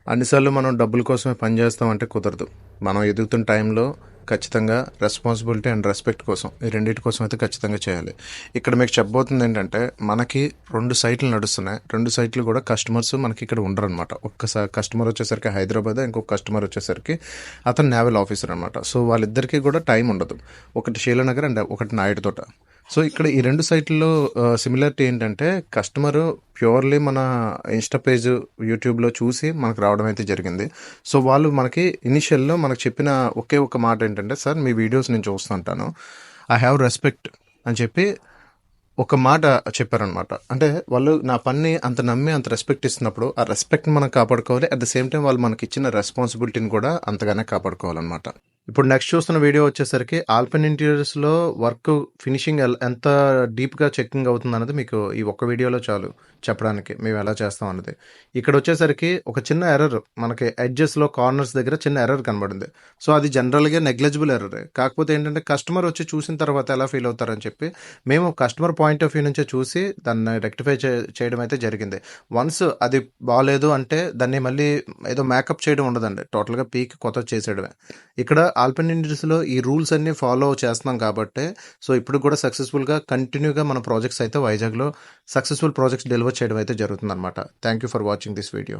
అన్నిసార్లు మనం డబ్బుల కోసమే పని చేస్తామంటే కుదరదు. మనం ఎదుగుతున్న టైంలో ఖచ్చితంగా రెస్పాన్సిబిలిటీ అండ్ రెస్పెక్ట్ కోసం ఈ రెండింటి కోసం అయితే ఖచ్చితంగా చేయాలి. ఇక్కడ మీకు చెప్పబోతుంది ఏంటంటే మనకి 2 సైట్లు నడుస్తున్నాయి. 2 సైట్లు కూడా కస్టమర్స్ మనకి ఇక్కడ ఉండరనమాట. ఒక్కసారి కస్టమర్ వచ్చేసరికి హైదరాబాద్, ఇంకొక కస్టమర్ వచ్చేసరికి అతను నేవల్ ఆఫీసర్ అనమాట. సో వాళ్ళిద్దరికీ కూడా టైం ఉండదు. ఒకటి శీలానగర్ అండ్ ఒకటి నాయుడు తోట. సో ఇక్కడ ఈ 2 సైట్లలో సిమిలారిటీ ఏంటంటే కస్టమరు ప్యూర్లీ మన ఇన్స్టా పేజ్ యూట్యూబ్లో చూసి మనకు రావడం అయితే జరిగింది. సో వాళ్ళు మనకి ఇనిషియల్లో మనకు చెప్పిన ఒకే ఒక మాట ఏంటంటే, సార్ మీ వీడియోస్ నేను చూస్తుంటాను, ఐ హ్యావ్ రెస్పెక్ట్ అని చెప్పి ఒక మాట చెప్పారనమాట. అంటే వాళ్ళు నా పని అంత నమ్మి అంత రెస్పెక్ట్ ఇస్తున్నప్పుడు ఆ రెస్పెక్ట్ని మనం కాపాడుకోవాలి. అట్ ద సేమ్ టైం వాళ్ళు మనకి ఇచ్చిన రెస్పాన్సిబిలిటీని కూడా అంతగానే కాపాడుకోవాలన్నమాట. ఇప్పుడు నెక్స్ట్ చూస్తున్న వీడియో వచ్చేసరికి ఆల్పిన్ ఇంటీరియర్స్లో వర్క్ ఫినిషింగ్ ఎంత డీప్గా చెకింగ్ అవుతుంది అన్నది మీకు ఈ ఒక్క వీడియోలో చాలు చెప్పడానికి మేము ఎలా చేస్తాం అన్నది. ఇక్కడ వచ్చేసరికి ఒక చిన్న ఎర్రర్ మనకి ఎడ్జెస్లో కార్నర్స్ దగ్గర చిన్న ఎర్రర్ కనబడింది. సో అది జనరల్గా నెగ్లెజిబుల్ ఎర్రర్. కాకపోతే ఏంటంటే కస్టమర్ వచ్చి చూసిన తర్వాత ఎలా ఫీల్ అవుతారని చెప్పి మేము కస్టమర్ పాయింట్ ఆఫ్ వ్యూ నుంచే చూసి దాన్ని రెక్టిఫై చేయడం అయితే జరిగింది. వన్స్ అది బాగాలేదు అంటే దాన్ని మళ్ళీ ఏదో మేకప్ చేయడం ఉండదండి, టోటల్గా పీక్ కొత్త చేసేయడమే. ఇక్కడ ఆల్పిన్ ఇండస్ట్రీస్లో ఈ రూల్స్ అన్ని ఫాలో చేస్తున్నాం కాబట్టి సో ఇప్పుడు కూడా సక్సెస్ఫుల్గా కంటిన్యూగా మన ప్రాజెక్ట్స్ అయితే వైజాగ్లో సక్సెస్ఫుల్ ప్రాజెక్ట్స్ డెలివర్ చేయడం అయితే జరుగుతుంది అనమాట. Thank you for watching this video.